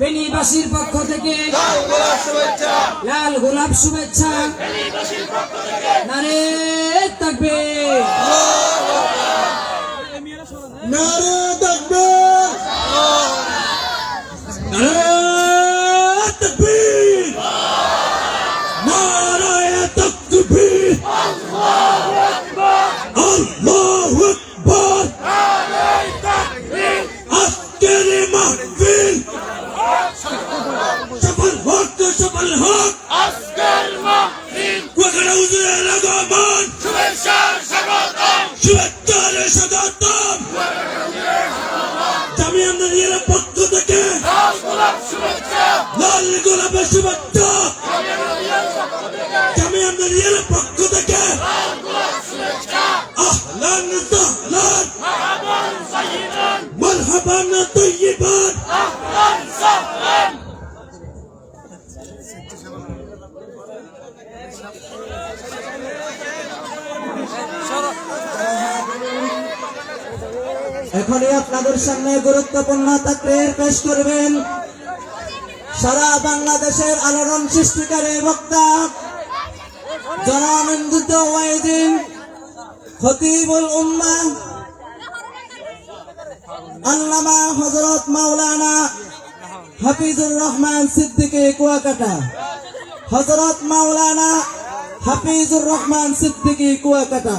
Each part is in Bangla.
ফেনীবাসীর পক্ষ থেকে লাল গোলাপ শুভেচ্ছা। নারে তাকবীর, নারে তাকবীর, নারে তাকবীর, নারে তাকবীর, আল্লাহু আকবার, আল্লাহু আকবার, নারে তাকবীর। আজকের মাহফিল সফল হোক আজকের মাহফিল। কুয়াকাটা হুজুরের আগমন, শুভেচ্ছার স্বাগতম, শুভেচ্ছার স্বাগতম। জামিয়া মিলিয়ার পক্ষ থেকে লাল গোলাপ শুভেচ্ছা, লাল গোলাপের শুভেচ্ছা। জামিয়া মিলিয়ার পক্ষ থেকে লাল গোলাপ শুভেচ্ছা। আহলান সাহলান, মারহাবান সাইয়্যিদান, মারহাবান তাইয়্যিবান, আহলান সাহলান। এখনই আপনাদের সামনে গুরুত্বপূর্ণ তাকরীর পেশ করবেন সারা বাংলাদেশের আলোড়ন সৃষ্টিকারী বক্তা জনানন্দিত ওয়াইদিন খতিবুল উম্মাহ আল্লামা হযরত মাওলানা হাফিজুর রহমান সিদ্দিকী কুয়াকাটা। হযরত মাওলানা হাফিজুর রহমান সিদ্দিকী কুয়াকাটা।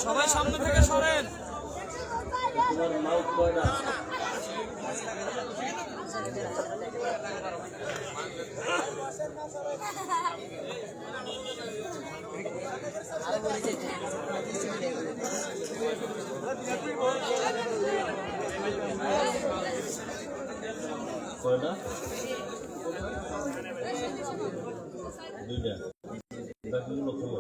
সবাই সামনে থেকে সরেন। কয়টা? দুইটা। বাকিগুলো খোলো।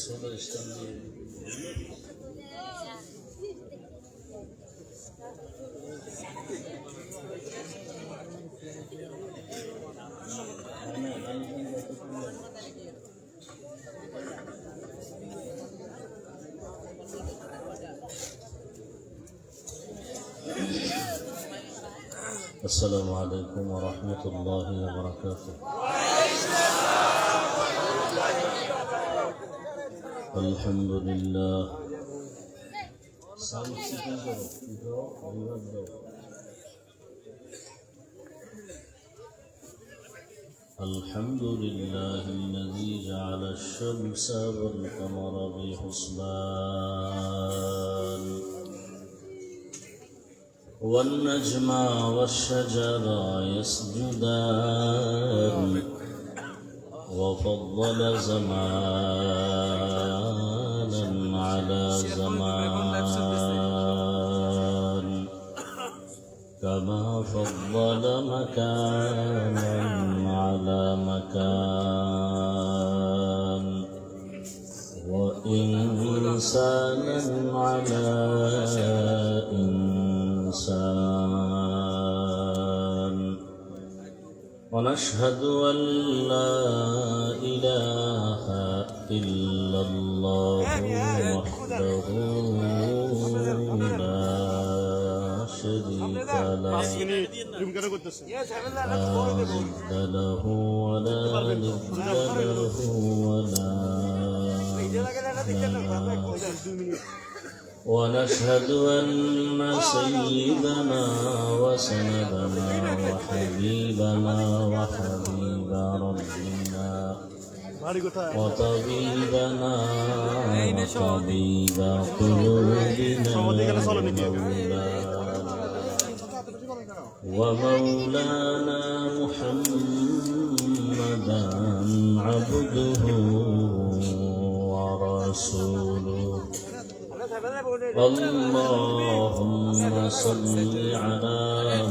Solar standing. السلام عليكم ورحمة الله وبركاته. الحمد لله. الحمد لله الذي جعل الشمس والقمر بحسبان والنجم والشجر يسجدان وفضل زمانا على زمان كما فضل مكانا على مكان وإنسانا على إنسان ونشهد أن لا إله إلا الله وحده لا شريك له لا ضد له ولا ند له ولا ونشهد أن سيدنا وسندنا وحبيبنا وحبيب ربنا وطبيبنا وطبيب قلوبنا ومولانا محمدا عبده ورسوله اللهم صل على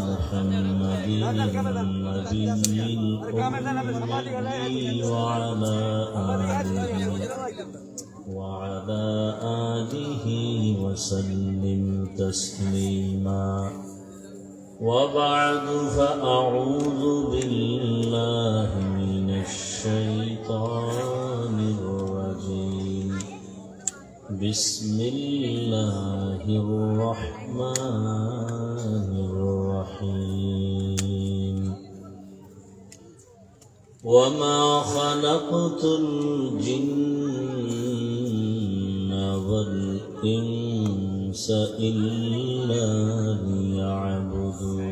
محمد النبي الأمي وعلى آله وسلم تسليما وبعد فأعوذ بالله من الشيطان الرجيم بسم الله الرحمن الرحيم وما خلقت الجن والإنس إلا ليعبدون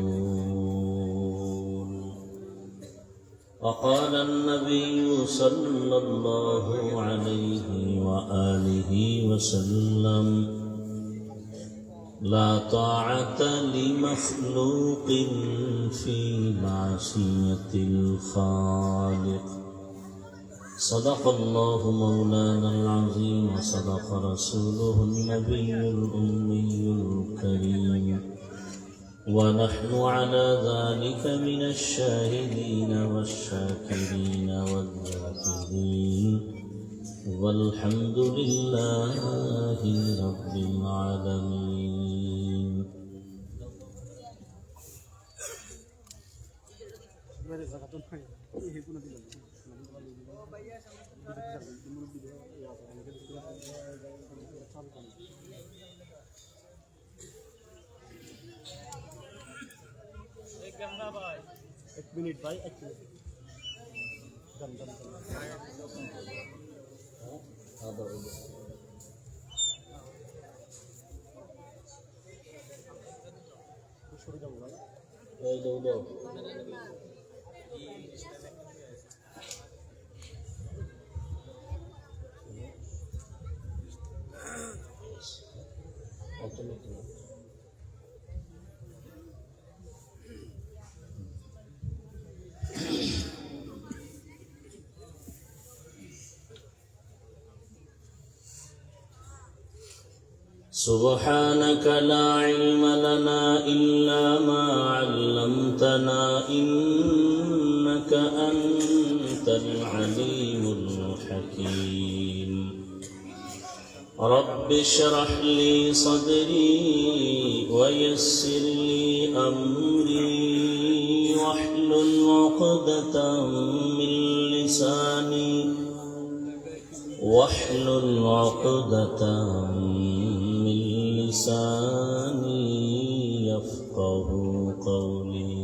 وقال النبي صلى الله عليه وآله وسلم لا طاعة لمخلوق في معصية الخالق صدق الله مولانا العظيم وصدق رسوله النبي الأمي الكريم ونحن على ذلك من الشاهدين والشاكرين والذاكرين والحمد لله رب العالمين एक मिनट भाई एक मिनट سبحانك لا علم لنا إلا ما علمتنا إنك أنت العليم الحكيم رب اشرح لي صدري ويسر لي أمري واحلل عقدة من لساني يفقه قولي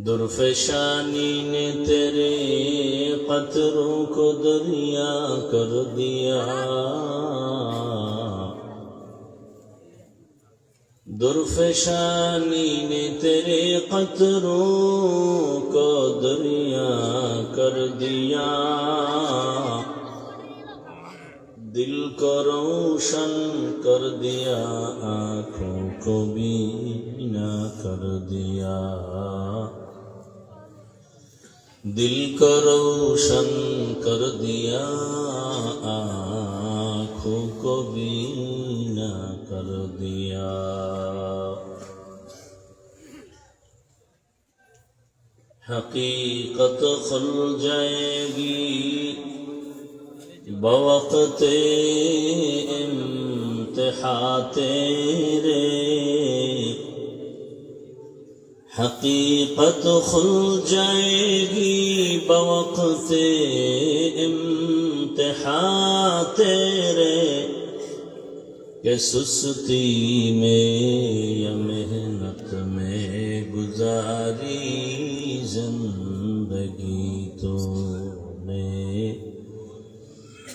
درفشانی نے تیرے قطروں کو دریا کر دیا درفشانی نے تیرے قطروں کو دریا کر دیا دل کو روشن کر دیا آنکھوں کو بینا کر دیا دل کو روشن کر دیا آنکھوں کو بینا کر دیا حقیقت کھل جائے گی بوقت امتحان تیرے حقیقت کھل جائے گی بوقت امتحان تیرے کہ سستی میں یا محنت میں گزاری زندگی تو نے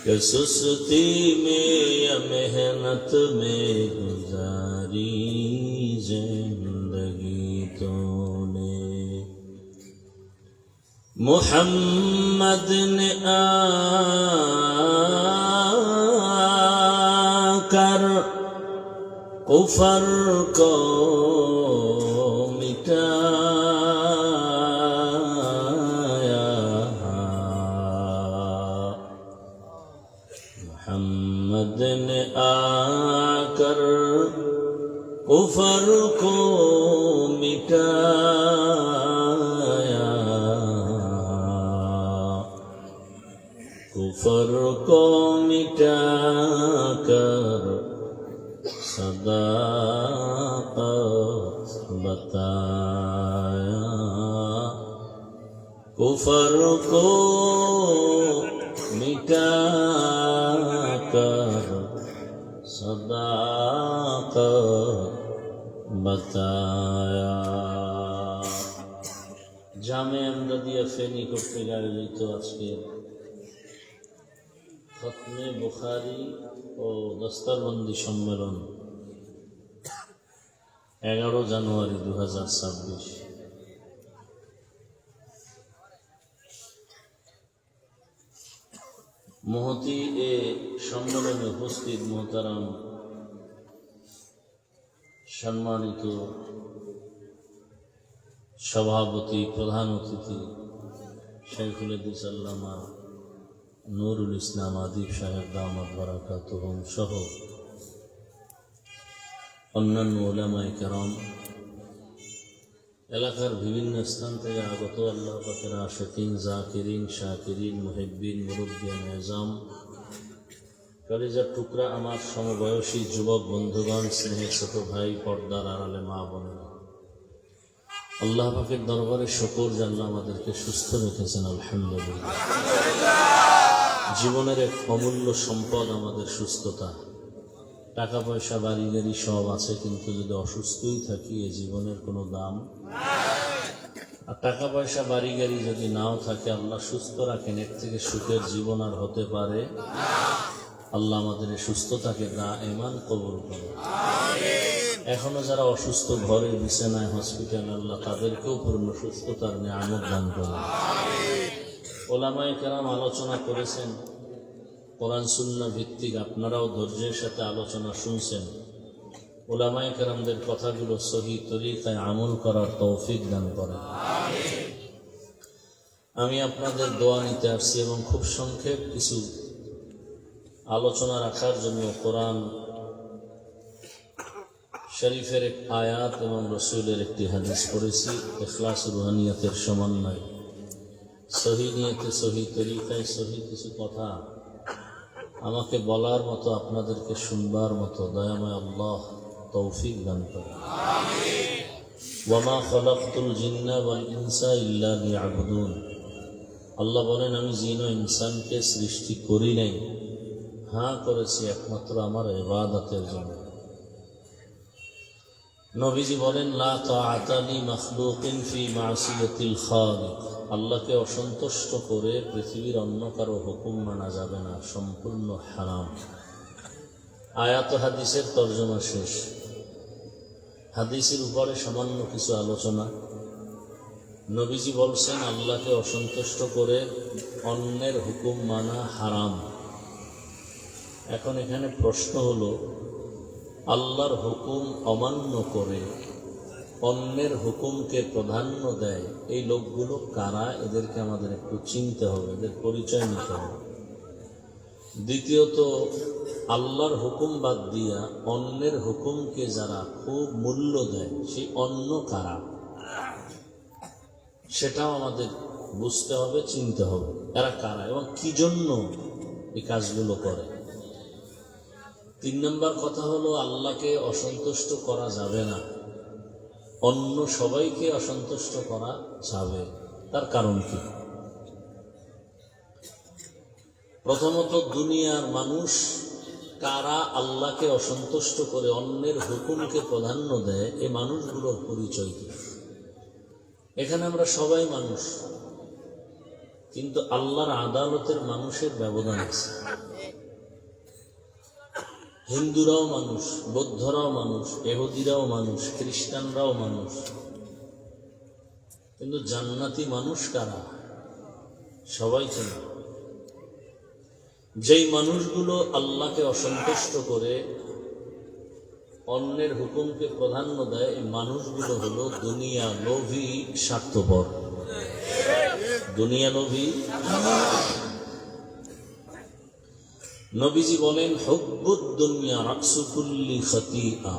کہ سستی میں یا محنت میں گزاری زندگی تو نے मोहम्मद ने आकर कुफर को मिटाया, मोहम्मद ने आकर कुफर को मिटाया, कुफर को मिटाकर सदाकत बताया, कुफर को मिटाकर सदाकत बताया। জামে আমদাদিয়া ফেনী কর্তৃক আয়োজিত আজকের খতমে বুখারী ও দস্তারবন্দি সম্মেলন 11 জানুয়ারি 2026। মহতি এ সম্মেলনে উপস্থিত মোহতারাম সম্মানিত সভাপতি, প্রধান অতিথি শাইখুল হাদিস আল্লামা নুরুল ইসলাম আদিব সাহেব দামাত বারাকাতুহুম সহ অন্যান্য উলামায়ে কেরাম, এলাকার বিভিন্ন স্থান থেকে আগত আল্লাহ পাকের আশিকিন, জাকিরিন, শাকিরিন, মুহিব্বিন, মুরব্বিয়ান এজাম, কলিজার টুকরা আমার সমবয়সী যুবক বন্ধুগণ, স্নেহের ছোট ভাই, পর্দার আড়ালে মা বোনেরা, আল্লাহ পাকের দরবারে শুকর যে আল্লাহ আমাদেরকে সুস্থ রেখেছেন, আলহামদুলিল্লাহ। জীবনের এক অমূল্য সম্পদ আমাদের সুস্থতা। টাকা পয়সা বাড়ি গাড়ি সব আছে, কিন্তু যদি অসুস্থই থাকি এ জীবনের কোনো দাম। আর টাকা পয়সা বাড়ি গাড়ি যদি নাও থাকে, আল্লাহ সুস্থ রাখেন, এর থেকে সুখের জীবন আর হতে পারে। আল্লাহ আমাদের এই সুস্থতাকে দাইমান কবুল করে। এখনো যারা অসুস্থ ঘরে বিছানায় হসপিটাল, আল্লাহ তাদেরকেও পূর্ণ সুস্থতার নিয়ামত দান করে। ওলামায়ে কেরাম আলোচনা করেছেন কোরআন সুন্নাহ ভিত্তিক, আপনারাও ধৈর্যের সাথে আলোচনা শুনছেন। ওলামায়ে কেরামদের কথাগুলো সহি তরিকায় আমল করার তৌফিক দান করেন। আমি আপনাদের দোয়া নিতে আসছি এবং খুব সংক্ষেপ কিছু আলোচনা রাখার জন্য কোরআন শরীফের এক আয়াত এবং রসুলের একটি হাদিস পড়েছি। ইখলাস রুহানিয়াতের সমন্বয়, সহি নিয়তে, সহি তরিকায়, সহি কিছু কথা আমাকে বলার মতো, আপনাদেরকে শুনবার মতো দয়াময় আল্লাহ তৌফিক দান করেন। ওয়ামা খলাকতুল জিন্না ওয়াল ইনসা ইল্লা লিয়াবুদুন। আল্লাহ বলেন, আমি জিন ও ইনসানকে সৃষ্টি করি নাই, হ্যাঁ করেছি একমাত্র আমার ইবাদতের জন্য। নবীজি বলেন, লা তাআতা লি মাখলুকিন ফি মাসিয়াতিল খালিক। আল্লাহকে অসন্তুষ্ট করে পৃথিবীর অন্য কারো হুকুম মানা যাবে না, সম্পূর্ণ হারাম। আয়াত হাদিসের তর্জমা শেষ। হাদিসের উপরে সামান্য কিছু আলোচনা। নবীজি বলছেন, আল্লাহকে অসন্তুষ্ট করে অন্যের হুকুম মানা হারাম। এখন এখানে প্রশ্ন হলো, আল্লাহর হুকুম অমান্য করে অন্যের হুকুমকে প্রাধান্য দেয়, এই লোকগুলো কারা? এদেরকে আমাদের একটু চিনতে হবে, এদের পরিচয় নিতে হবে। দ্বিতীয়ত, আল্লাহর হুকুম বাদ দিয়া অন্যের হুকুমকে যারা খুব মূল্য দেয়, সেই অন্য কারা, সেটাও আমাদের বুঝতে হবে, চিনতে হবে, এরা কারা এবং কি জন্য এই কাজগুলো করে। 3 নম্বর কথা হলো, আল্লাহকে অসন্তুষ্ট করা যাবে না, অন্য সবাইকে অসন্তুষ্ট করা যাবে। তার কারণ কি? প্রথমত, দুনিয়ার মানুষ কারা আল্লাহকে অসন্তুষ্ট করে অন্যের হুকুমকে প্রাধান্য দেয়, এই মানুষগুলোর পরিচয় কি? এখানে আমরা সবাই মানুষ, কিন্তু আল্লাহর আদালতের মানুষের ব্যবধান আছে। হিন্দুরাও মানুষ, বৌদ্ধরাও মানুষ, ইহুদিরাও মানুষ, খ্রিস্টানরাও মানুষ, কিন্তু জান্নাতি মানুষ কারা? সবাই চেনে। যেই মানুষগুলো আল্লাহকে অসন্তুষ্ট করে অন্যের হুকুমকে প্রাধান্য দেয়, এই মানুষগুলো হলো দুনিয়া লোভী, স্বার্থপর। দুনিয়া লোভী। নবীজি বলেন, হুব্বুদ দুনিয়া রাকসু কুল্লি খাতিআ।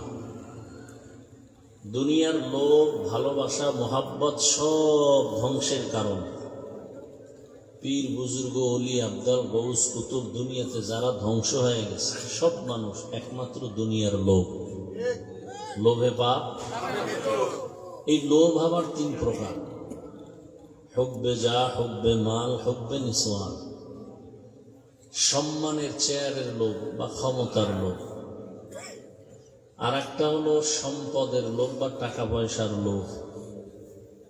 দুনিয়ার লোভ, ভালোবাসা, মোহাব্বত সব ধ্বংসের কারণ। পীর, বুজুর্গ, ওলি, আবদাল, গৌস, কুতুব, দুনিয়াতে যারা ধ্বংস হয়ে গেছে সব মানুষ একমাত্র দুনিয়ার লোভ। লোভে পাপ। এই লোভ আবার 3 প্রকার: হুব্বে যা, হুব্বে মাল, হুব্বে নিসওয়ান। সম্মানের, চেয়ারের লোভ বা ক্ষমতার লোভ। আর একটা হলো সম্পদের লোভ বা টাকা পয়সার লোভ।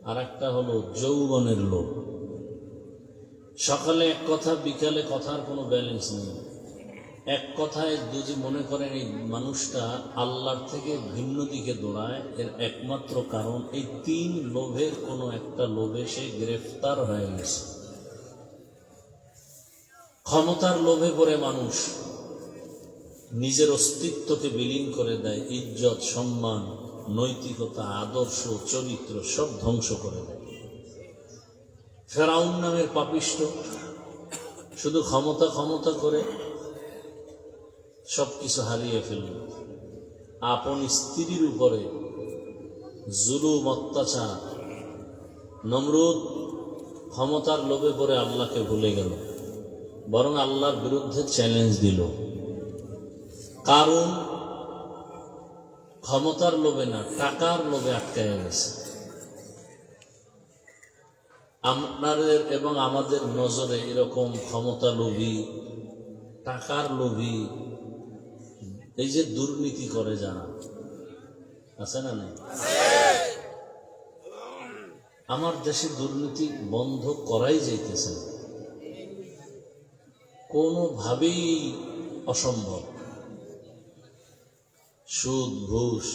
আর একটা হলো যৌবনের লোভ। সকালে এক কথা, বিকালে কথার কোনো ব্যালেন্স নেই। এক কথায় যদি মনে করেন এই মানুষটা আল্লাহর থেকে ভিন্ন দিকে দৌড়ায়, এর একমাত্র কারণ এই 3 লোভের কোনো একটা লোভে সে গ্রেফতার হয়ে গেছে। ক্ষমতার লোভে পড়ে মানুষ নিজের অস্তিত্বকে বিলীন করে দেয়, ইজ্জত, সম্মান, নৈতিকতা, আদর্শ, চরিত্র সব ধ্বংস করে দেয়। ফেরাউন নামের পাপিষ্ঠ শুধু ক্ষমতা ক্ষমতা করে সবকিছু হারিয়ে ফেলল। আপন স্ত্রীর উপরে জুলুম, অত্যাচার। নমরুদ ক্ষমতার লোভে পড়ে আল্লাহকে ভুলে গেল, বরং আল্লাহর বিরুদ্ধে চ্যালেঞ্জ দিল। কারণ ক্ষমতার লোভে না, টাকার লোভে আটকায় গেছে। আপনাদের এবং আমাদের নজরে এরকম ক্ষমতা লোভী, টাকার লোভী, এই যে দুর্নীতি করে যারা আছে না নাই? আমার দেশে দুর্নীতি বন্ধ করাই যাইতেছে না, কোনোভাবেই অসম্ভব। সুদ, ঘুষ,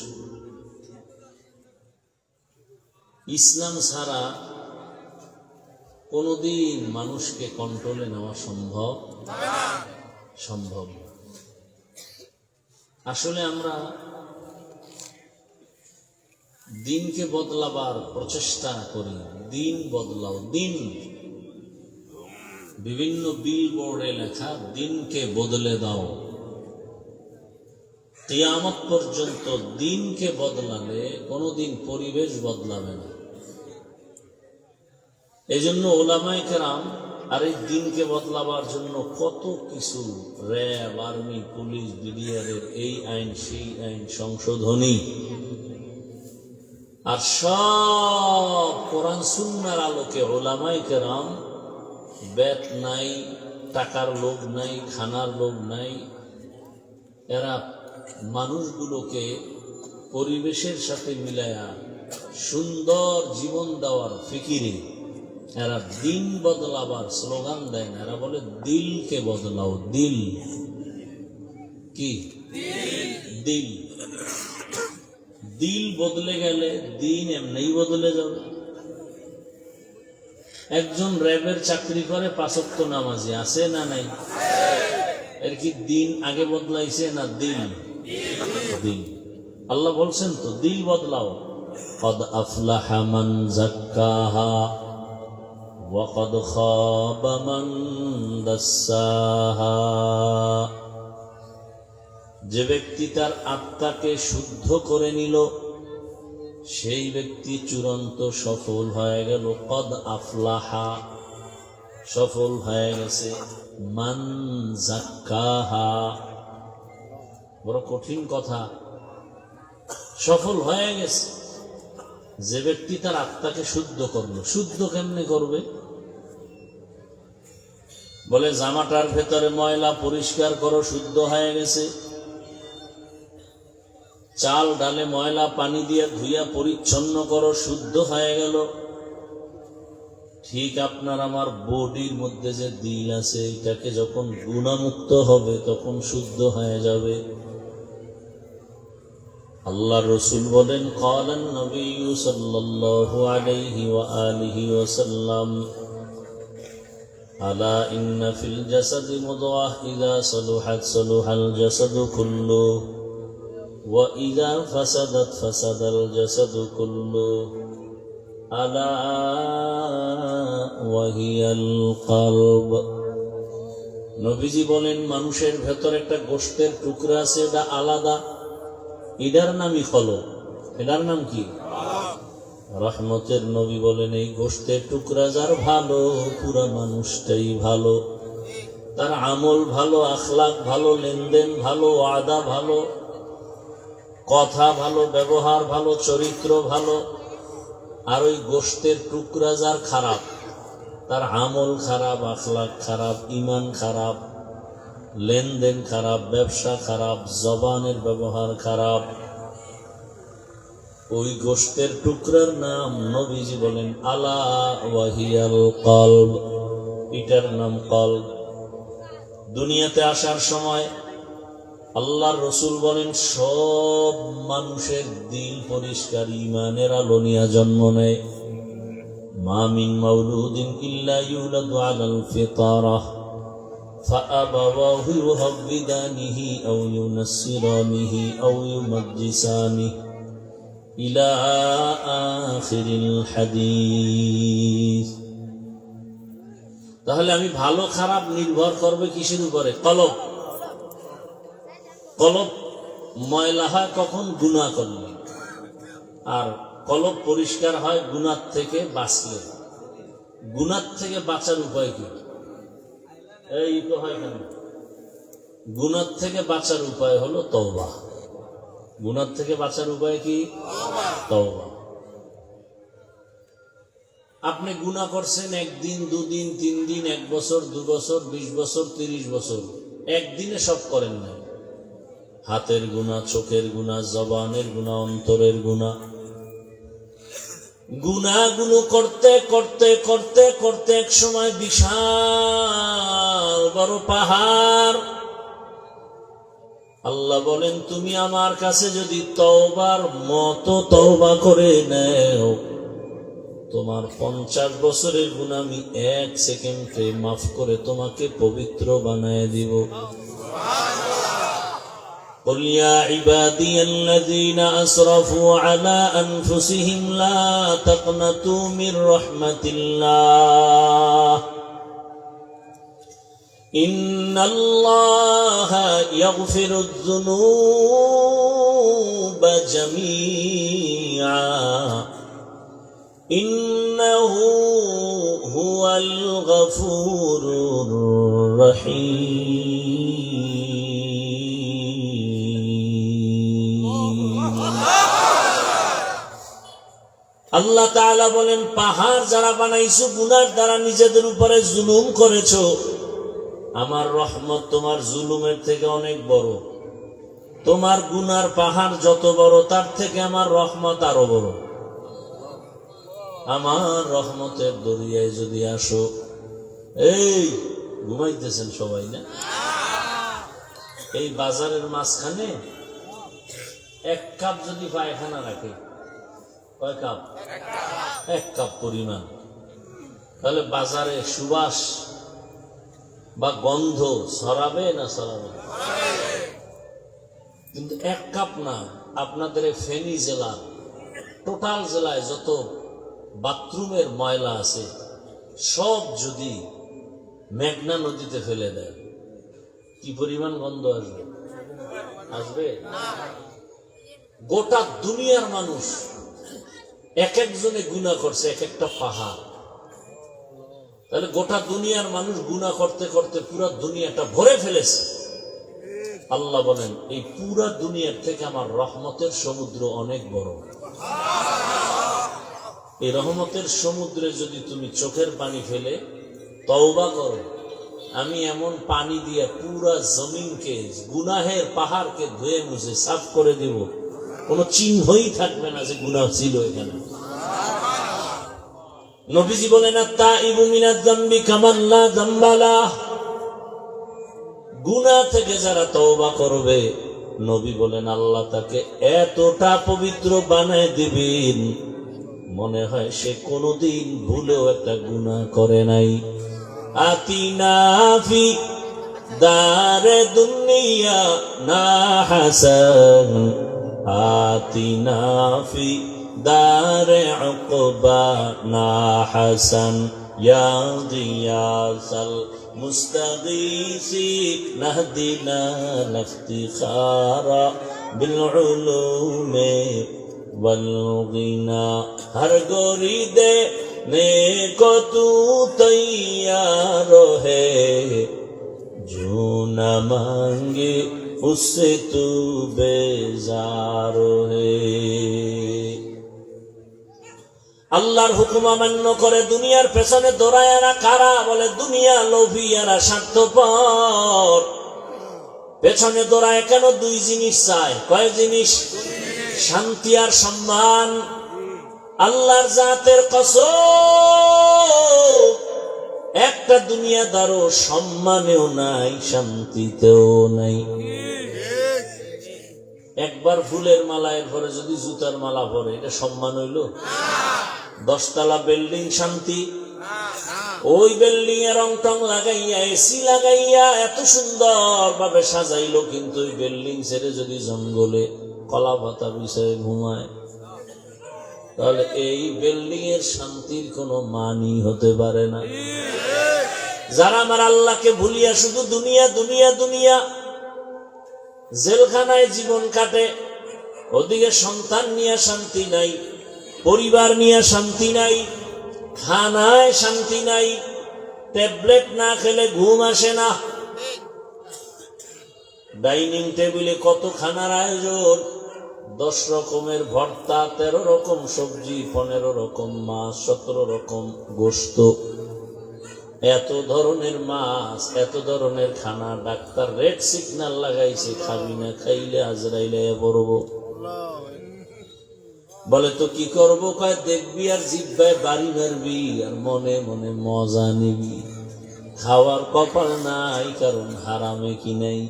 ইসলাম ছাড়া কোনোদিন মানুষকে কন্ট্রোলে নেওয়া সম্ভব না। আসলে আমরা দিনকে বদলাবার প্রচেষ্টা করি। দিন বদলাও, দিন। বিভিন্ন বিলবোর্ডে লেখা, দিনকে বদলে দাও। কিয়ামত পর্যন্ত দিনকে বদলালে কোনোদিন পরিবেশ বদলাবে না। এই জন্য ওলামায়ে কেরাম আর এই দিনকে বদলাবার জন্য কত কিছু, র্যাব, আর্মি, পুলিশ, বিডিআরের এই আইন, সেই আইন, সংশোধনী, আর সব কোরআন সুন্নাহর আলোকে ওলামায়ে কেরাম বেত নাই, টাকার লোভ নাই, খানার লোভ নাই। এরা মানুষগুলোকে পরিবেশের সাথে মিলায়া সুন্দর জীবন দেওয়ার ফিকিরে এরা দিন বদলাবার স্লোগান দেয় না। এরা বলে দিলকে বদলাও। দিল কি? দিল। দিল বদলে গেলে দিন এমনিই বদলে যাবে। একজন র্যাবের চাকরি করে, 5 ওয়াক্ত নামাজি, আছে না নাই? এর কি দিন আগে বদলাইছে না দিল? দিল। আল্লাহ বলছেন তো দিল বদলাও। কদ আফলাহা মান যাক্কাহা ওয়া কদ খাবা মান দাসসাহা। যে ব্যক্তি তার আত্মাকে শুদ্ধ করে নিল সেই ব্যক্তি চূড়ান্ত সফল হয়ে গেল। কদ আফলাহা, সফল হয়ে গেছে। মান যাক্কাহা, বড় কঠিন কথা। সফল হয়ে গেছে যে ব্যক্তি তার আত্মাকে শুদ্ধ করলো। শুদ্ধ কেমনে করবে? বলে জামাটার ভেতরে ময়লা পরিষ্কার করো, শুদ্ধ হয়ে গেছে। চাল ডালে ময়লা পানি দিয়ে ধুইয়া পরিচ্ছন্ন করো, শুদ্ধ হয়ে গেল। ঠিক আপনার আমার বডির মধ্যে যে দিল আছে, এটাকে যখন গুনাহমুক্ত হবে তখন শুদ্ধ হয়ে যাবে। আল্লাহ রসুল বলেন, ক্বালান নবিয়্যু সাল্লাল্লাহু আলাইহি ওয়া আলিহি ওয়াসাল্লাম, আলা ইন্না ফিল জাসাদি মুদগাহ ইযা সালুহাত সালুহাল জাসাদু কুল্লু ওয়া ইযা ফাসাদাত ফাসাদাল জাসাদু কুল্লু আলা ওয়া হিয়াল কলব। নবীজি বলেন, মানুষের ভেতর একটা গোশতের টুকরা আছে, এটা আলাদা, এটার নামই কলব। এটার নাম কি? রহমতের নবী বলেন, এই গোশতের টুকরা যার ভালো, পুরা মানুষটাই ভালো। তার আমল ভালো, আখলাক ভালো, লেনদেন ভালো, ওয়াদা ভালো, কথা ভালো, ব্যবহার ভালো, চরিত্র ভালো। আর ওই গোশতের টুকরা যার খারাপ, তার আমল খারাপ, আখলাক খারাপ, ঈমান খারাপ, লেনদেন খারাপ, ব্যবসা খারাপ, জবানের ব্যবহার খারাপ, ওই গোশতের টুকরার নাম নবীজি বলেন আলা ওয়া হিয়াল কলব, এটার নাম কলব। দুনিয়াতে আসার সময় আল্লাহর রসুল বলেন, সব মানুষের দিল পরিষ্কার ঈমানের আলো নিয়ে জন্ম নেয়। মা মিন মাউলুদিন ইল্লা ইউলাদু আলাল ফিতরাহ ফাআবাওয়াহু ইউহাব্বিদানিহি আও ইউনাসসিরানিহি আও ইউমাজ্জিসানিহি ইলা আখিরিল হাদিস। তাহলে আমি ভালো খারাপ নির্ভর করবে কিসের উপরে? কলব। কলব ময়লা হয় কখন? গুনাহ করলে। আর কলব পরিষ্কার হয় গুনাহ থেকে বাঁচলে। গুনাহ থেকে বাঁচার উপায় কি? এই তো হয় কেন? গুনাহ থেকে বাঁচার উপায় হলো তওবা। গুনাহ থেকে বাঁচার উপায় কি? তওবা। আপনি গুনাহ করছেন একদিন, দুদিন, 3 দিন, 1 বছর, 2 বছর, 20 বছর, 30 বছর, একদিনে সব করেন না। হাতের গুনাহ, চোখের গুনাহ, জবানের গুনাহ, অন্তরের গুনাহ। গুনাহগুলো করতে করতে করতে করতে এক সময় বিশাল বড় পাহাড়। আল্লাহ বলেন, তুমি আমার কাছে যদি তওবার মতো তওবা করে নেও, তোমার 50 বছরের গুনাহ আমি 1 সেকেন্ডে মাফ করে তোমাকে পবিত্র বানায় দিব। قل يا عبادي الذين أسرفوا على أنفسهم لا تقنطوا من رحمة الله إن الله يغفر الذنوب جميعا إنه هو الغفور الرحيم। আল্লাহ তাআলা বলেন, পাহাড় যারা বানাইছো গুনার দ্বারা নিজেদের উপরে জুলুম করেছো, আমার রহমত তোমার জুলুমের থেকে অনেক বড়। তোমার গুনার পাহাড় যত বড়, তার থেকে আমার রহমত আরো বড়। আমার রহমতের দরিয়ায় যদি আসো, এই ঘুমাইতেছেন সবাই না? এই বাজারের মাঝখানে 1 কাপ যদি পায়খানা রাখে, কয় কাপ? 1 কাপ পরিমাণ, তাহলে বাজারে সুবাস বা গন্ধ ছড়াবে না ছড়াবে? কিন্তু 1 কাপ না, আপনাদের ফেনী জেলা, টোটাল জেলায় যত বাথরুমের ময়লা আছে সব যদি মেঘনা নদীতে ফেলে দেয়, কি পরিমাণ গন্ধ আসবে? আসবে? গোটা দুনিয়ার মানুষ এক একজনে গুনাহ করছে, এক একটা পাহাড়। তাহলে গোটা দুনিয়ার মানুষ গুনাহ করতে করতে পুরো দুনিয়াটা ভরে ফেলেছে। আল্লাহ বলেন, এই পুরো দুনিয়ার থেকে আমার রহমতের সমুদ্র অনেক বড়। এই রহমতের সমুদ্রে যদি তুমি চোখের পানি ফেলে তওবা করো, আমি এমন পানি দিয়ে পুরা জমিনকে, গুনাহের পাহাড়কে ধুয়ে মুছে সাফ করে দেব, কোনো চিহ্নই থাকবে না যে গুনাহ ছিল এখানে। নবীজি বলেন, আত-তাইবু মিনাজ যামবি কামান লা যামবা লাহ। গুনাহ থেকে যারা তওবা করবে, নবী বলেন আল্লাহ তাকে এতটা পবিত্র বানায় দিবেন, মনে হয় সে কোনোদিন ভুলেও একটা গুনাহ করে নাই। আতিনা ফি দারে দুনিয়া না হাসান আতিনা ফি দারে উকবা না হাসান ইয়া গিয়াসাল মুস্তাগীসি নাহদিনা লাফতিখারা বিল উলুমে ওয়াল গিনা হর গোরি দে ने को तू तैयार है जो न मांगे उससे तू बेजार है আল্লাহর হুকুম অমান্য করে দুনিয়ার পেছনে দৌড়ায়রা কারা? বলে দুনিয়া লোভী এরা স্বার্থপর। পেছনে দৌড়ায় কেন? দুই জিনিস চায়। কয় জিনিস? শান্তি আর সম্মান। আল্লাহর জাতের কসম, একটা দুনিয়াদারও সম্মানেও নাই, শান্তিতেও নাই। একবার ফুলের মালা, এরপরে যদি জুতার মালা পরে, এটা সম্মান হইল? 10 তলা বিল্ডিং শান্তি? ওই বিল্ডিং এর রং টং লাগাইয়া, এসি লাগাইয়া এত সুন্দর ভাবে সাজাইলো, কিন্তু ওই বিল্ডিং ছেড়ে যদি জঙ্গলে কলা পাতা বিষয়ে ঘুমায়, তাহলে এই বিল্ডিং এর শান্তির কোনো মানই হতে পারে না। যারা আমার আল্লাহকে ভুলিয়া শুধু দুনিয়া দুনিয়া দুনিয়া, জেলখানায় জীবন কাটে, ওদিকে সন্তান নিয়ে শান্তি নাই, পরিবার নিয়ে শান্তি নাই, খানায় শান্তি নাই, ট্যাবলেট না খেলে ঘুম আসে না। ডাইনিং টেবিলে কত খানার আয়োজন, 10 রকমের ভর্তা, 13 রকম সবজি, 15 রকম মাছ, 17 রকম গোশত, এত ধরনের মাছ, এত ধরনের খানা। ডাক্তার রেড সিগন্যাল লাগাইছে, খাবি না, খাইলে আজরাইলে পড়বো। বলে তো কি করবো? কয় দেখবি আর জিব্বায় বাড়ি মারবি আর মনে মনে মজা নিবি। খাওয়ার কপাল নাই, কারণ হারামে কি নাই।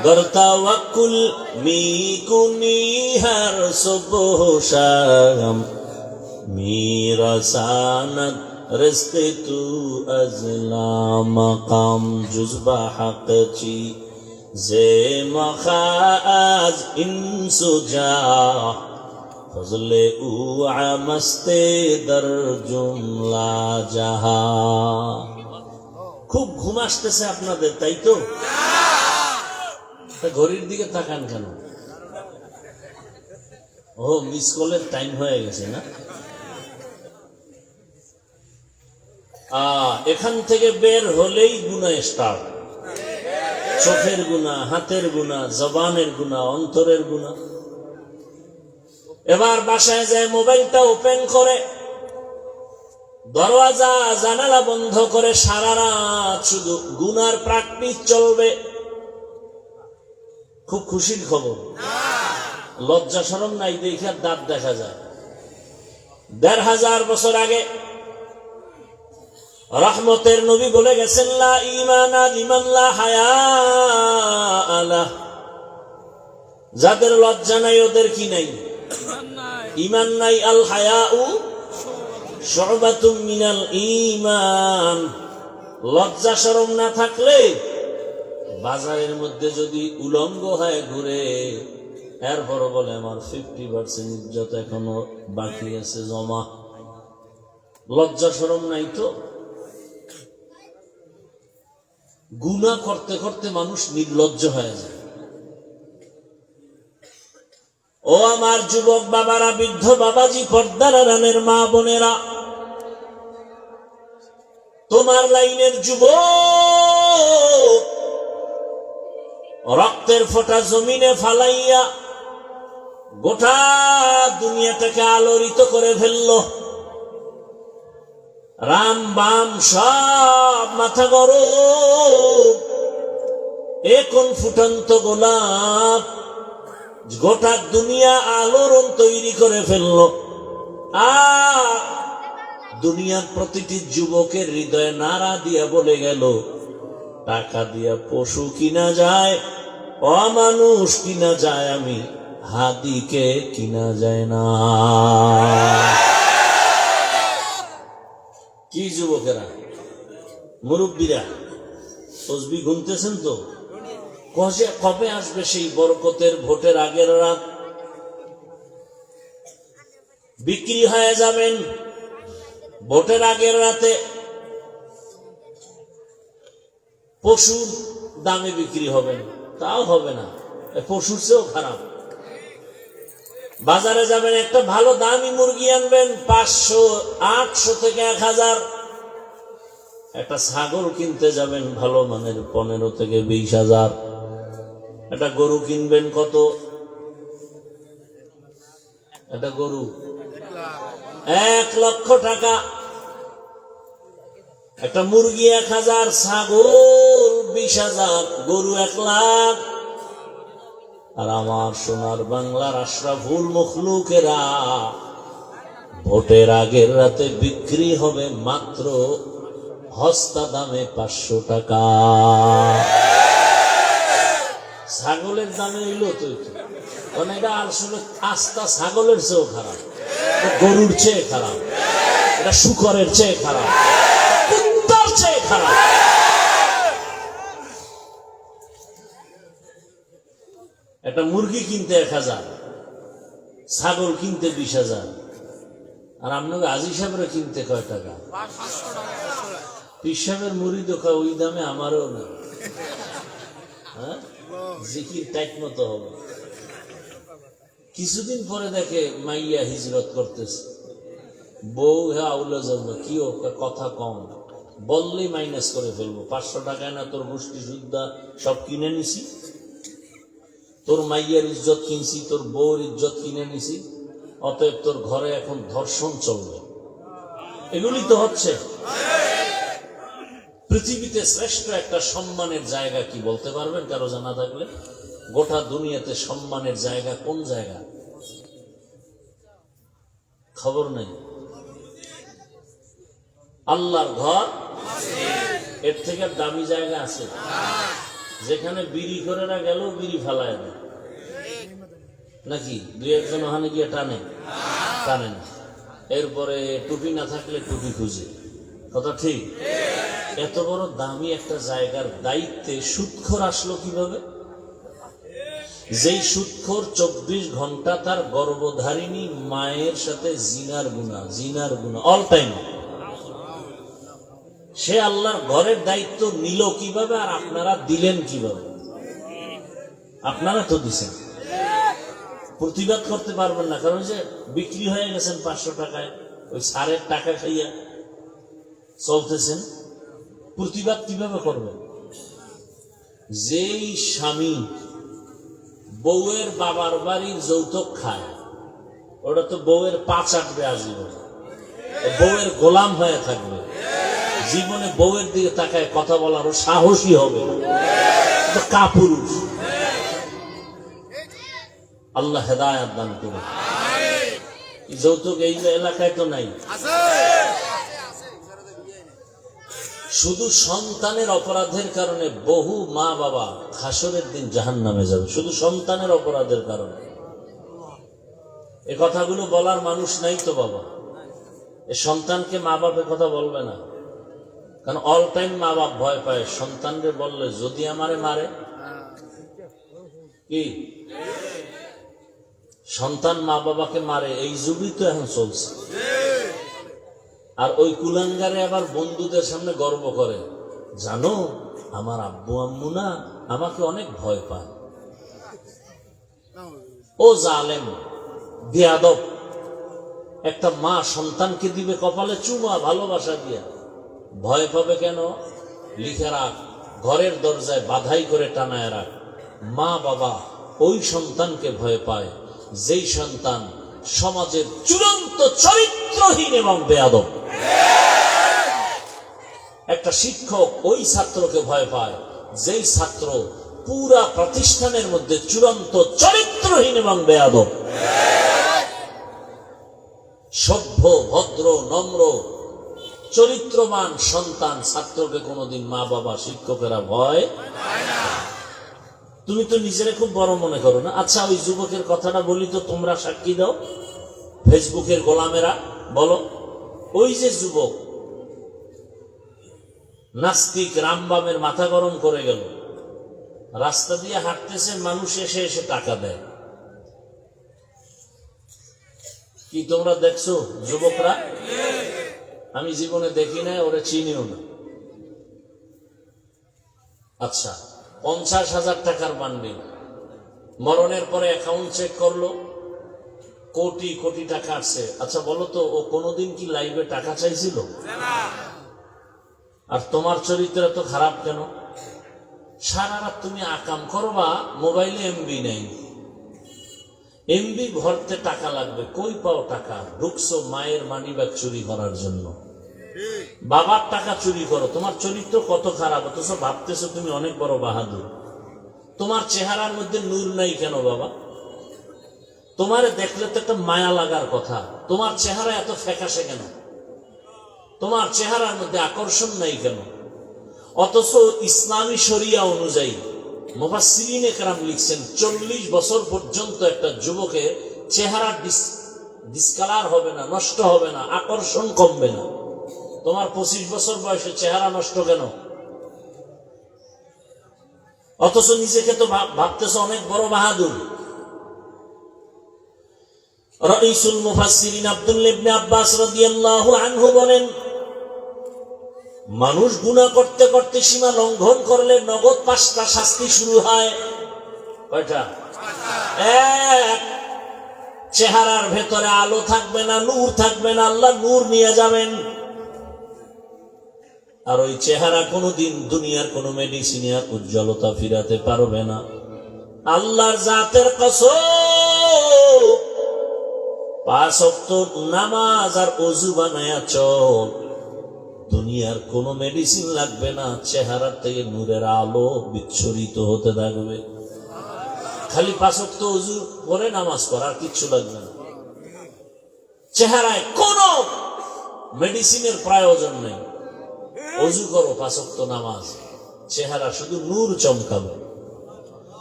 গরতাওয়াক্কুল মিকুনি হর সুবহ শাম মিরাসানাত রিজকে তু আজলা মাকাম জুজবা হাকচি জে মখাজ ইনসুজা ফজলে উ আমস্তে দর জুমলা জাহা। খুব ঘুম আসতেছে আপনাদের, তাই তো? ঘড়ির দিকে তাকান কেন? ও, মিস কলের টাইম হয়ে গেছে না? এখান থেকে বের হলেই গুনাহ স্টার্ট। চোখের গুনাহ, হাতের গুনাহ, জবানের গুনাহ, অন্তরের গুনাহ। এবার বাসায় যায় মোবাইলটা ওপেন করে, দরওয়াজা জানালা বন্ধ করে সারা রাত শুধু গুনার প্র্যাকটিস চলবে। খুব খুশির খবর, লজ্জা শরম নাই দেখে দাঁত দেখা যায়। 1500 বছর আগে রহমতের নবী বলে গেছেন, লা ঈমানা লিমান লা হায়া আলা। যাদের লজ্জা নাই ওদের কি নাই? ঈমান নাই। আল হায়াউ শুবাতুম মিনাল ঈমান। লজ্জা শরম না থাকলে বাজারের মধ্যে যদি উলঙ্গ হয় ঘুরে, এরপরও বলে আমার 50% ইজ্জত এখনো বাকি আছে জমা। লজ্জা শরম নাই তো। গুনাহ করতে করতে মানুষ নির্লজ্জ হয়ে যায়। ও আমার যুবক বাবারা, বৃদ্ধ বাবাজি, পর্দার আড়ালের মা বোনেরা, তোমার লাইনের যুবক রক্তের ফোঁটা জমিনে ফালাইয়া গোটা দুনিয়াটাকে আলোড়িত করে ফেললো। রাম বাম সব মাথা গরম। এ কোন ফুটন্ত গোলাপ, গোটা দুনিয়া আলোড়ন তৈরি করে ফেললো। দুনিয়ার প্রতিটি যুবকের হৃদয়ে নাড়া দিয়া বলে গেল, টাকা দিয়া পশু কিনা যায়, অমানুষ কিনা যায়, আমি হাদিকে কিনা যায় না। কি যুবকেরা, মুরব্বীরা তসবি গুনতেছেন তো? কবে আসবে সেই বরকতের ভোটের আগের রাত? বিক্রি হয়ে যাবেন ভোটের আগের রাতে, পশুর দামে বিক্রি হবেন, তাও হবে না, পশুর চেয়েও খারাপ। বাজারে যাবেন, একটা ভালো দামি মুরগি আনবেন, 500, 800 থেকে 1000। একটা ছাগল কিনতে যাবেন ভালো মানের, 15 থেকে 20,000। একটা গরু কিনবেন কত? একটা গরু 1 লক্ষ টাকা, একটা মুরগি 1000, ছাগল 20,000, গরু 1 লাখ। আর আমার সোনার বাংলার আশরাফুল মখলুকেরা ভোটের আগের রাতে বিক্রি হবে মাত্র হস্তা দামে 500 টাকা। ছাগলের দামে হইল তো অনেকটা, আসলে আস্তা ছাগলের চেয়েও খারাপ, গরুর চেয়ে খারাপ, এটা শুকরের চেয়ে খারাপ, কুত্তার চেয়ে খারাপ। একটা মুরগি কিনতে 1000, ছাগল কিনতে 20,000, আর আপনাকে আজি সাহেবের কিনতে কয় টাকা? পীর সাহেবের মুড়ি দোকা ওই দামে আমারও না। হ্যাঁ, জিকির টাইট মতো হবে। কিছুদিন পরে দেখে মাইয়া হিজরত করতেছে, বউ হ্যাঁ আউলা যাবো, কি কথা কম বললেই মাইনাস করে ফেলবো। 500 টাকায় না তোর গোষ্ঠী সুদ্ধা সব কিনে নিছি, তোর মাইয়ার ইজ্জত কিনছি, তোর বউর ইজ্জত কিনে নিছি, অতএব তোর ঘরে এখন ধর্ষণ চলবে। এগুলি তো হচ্ছে। পৃথিবীতে শ্রেষ্ঠ একটা সম্মানের জায়গা কি বলতে পারবেন কারো জানা থাকলে? গোটা দুনিয়াতে সম্মানের জায়গা কোন জায়গা? খবর নেই। আল্লাহর ঘর, এর থেকে দামি জায়গা আছে? যেখানে বিড়ি করে না গেলেও বিড়ি ফালায় না, নাকি 2-1 ওখানে গিয়ে টানে না। এরপরে টুপি না থাকলে টুপি খুঁজে, কথা ঠিক? এত বড় দামি একটা জায়গার দায়িত্বে সুদখোর আসলো কিভাবে? যেই সুদখোর 24 ঘন্টা তার গর্ভধারিণী মায়ের সাথে জিনার গুনাহ অল টাইম, সে আল্লাহর ঘরের দায়িত্ব নিল কিভাবে? আর আপনারা দিলেন কিভাবে? আপনারা তো দিছেন, প্রতিবাদ করতে পারবেন না, কারণ যে বিক্রি হয়ে গেছেন 500 টাকায়, ওই সারের টাকা খাইয়া চলতেছেন। প্রতিবাদ কিভাবে করবেন? যেই স্বামী বউয়ের বাবার বাড়ির যৌতুক খায়, ওটা তো বউয়ের পা চাটবে আজীবন, বউয়ের গোলাম হয়ে থাকবে, জীবনে বউয়ের দিকে তাকায় কথা বলারও সাহসী হবে, কাপুরুষ। আল্লাহ হেদায়েত দান করুন। যৌতুক এই এলাকায় তো নাই। শুধু সন্তানের অপরাধের কারণে বহু মা বাবা হাসরের দিন জাহান্নামে যাবে, শুধু সন্তানের অপরাধের কারণে। এ কথাগুলো বলার মানুষ নাই তো বাবা। এ সন্তানকে মা বাপের কথা বলবে না, কারণ অল টাইম মা বাপ ভয় পায় সন্তানকে বললে যদি আমারে মারে। কি সন্তান মা বাবাকে মারে, এই যুগই তো এখন চলছে। আর ওই কুলাঙ্গারে আবার বন্ধুদের সামনে গর্ব করে, জানো আমার আব্বু আম্মু না আমাকে অনেক ভয় পায়। ও জালেম বেয়াদব, একটা মা সন্তানকে দিবে কপালে চুমা ভালোবাসা দিয়া, ভয় পাবে কেন? লিখে রাখ, ঘরের দরজায় বাধাই করে টানায় রাখ। মা বাবা ওই সন্তানকে ভয় পায় যেই সন্তান সমাজের চূড়ান্ত চরিত্রহীন এবং বেয়াদব। একটা শিক্ষক ওই ছাত্রকে ভয় পায় যেই ছাত্র পুরা প্রতিষ্ঠানের মধ্যে চূড়ান্ত চরিত্রহীন এবং বেয়াদব। সভ্য ভদ্র নম্র চরিত্রবান সন্তান ছাত্রকে কোনোদিন মা বাবা শিক্ষকেরা ভয়। তুমি তো নিজেরা খুব বড় মনে করো না। আচ্ছা ওই যুবকের কথাটা বলি তো, তোমরা সাক্ষী দাও, ফেসবুকের গোলামেরা বলো। ওই যে যুবক নাস্তিক রামবামের মাথা গরম করে গেল। রাস্তা দিয়ে হাঁটতেছে, মানুষ এসে এসে টাকা দেয়। কি তোমরা দেখছো যুবকরা? আমি জীবনে দেখি না, ওরা চিনিও না। আচ্ছা, 50,000 টাকার বান্ডিল, মরণের পরে অ্যাকাউন্ট চেক করলো, কোটি কোটি টাকা আসছে। আচ্ছা বলো তো, ও কোনোদিন কি লাইভে টাকা চাইছিল? আর তোমার চরিত্র এত খারাপ কেন? সারা রাত তুমি আকাম করবা, মোবাইলে এমবি নেই, এমবি ভরতে টাকা লাগবে, কই পাও টাকা? ঢুকছো মায়ের মানি ব্যাগ চুরি করার জন্য, বাবার টাকা চুরি করো। তোমার চরিত্র কত খারাপ, অথচ ভাবতেছো তুমি অনেক বড় বাহাদুর। তোমার চেহারার মধ্যে নূর নাই কেন বাবা? তোমারে দেখলে তো একটা মায়া লাগার কথা। তোমার চেহারা এত ফ্যাকাশে কেন? তোমার চেহারার মধ্যে আকর্ষণ নাই কেন? অথচ ইসলামী শরিয়া অনুযায়ী মুফাসসিরিনে কেরাম লিখছেন 40 বছর পর্যন্ত একটা যুবকের চেহারা ডিসকালার হবে না, নষ্ট হবে না, আকর্ষণ কমবে না। তোমার 25 বছর বয়সে চেহারা নষ্ট কেন? অথচ নিজেকে তো ভাবতেছ অনেক বড় বাহাদুর। রাইসুল মুফাসসিরিন আব্দুল্লাহ ইবনে আব্বাস রাদিয়াল্লাহু আনহু বলেন, মানুষ গুনাহ করতে করতে সীমা লঙ্ঘন করলে নগদ 5টা শাস্তি শুরু হয়। কয়টা? এক, চেহারার ভেতরে আলো থাকবে না, নূর থাকবে না, আল্লাহ নূর নিয়ে যাবেন। আর ওই চেহারা কোনোদিন দুনিয়ার কোন মেডিসিনে আর উজ্জ্বলতা ফিরাতে পারবে না। আল্লাহর জাতের কসম, 5 ওয়াক্ত নামাজ আর ওযু বানায়া চল, দুনিয়ার কোন মেডিসিন লাগবে না, চেহারার থেকে নূরের আলো বিচ্ছুরিত হতে থাকবে। খালি 5 ওয়াক্ত ওযু করে নামাজ পড়া, আর কিচ্ছু লাগবে না। চেহারায় কোনো মেডিসিনের প্রয়োজন নেই। ওযু করো, 5 ওয়াক্ত নামাজ, চেহারা শুধু নূর চমকাবে।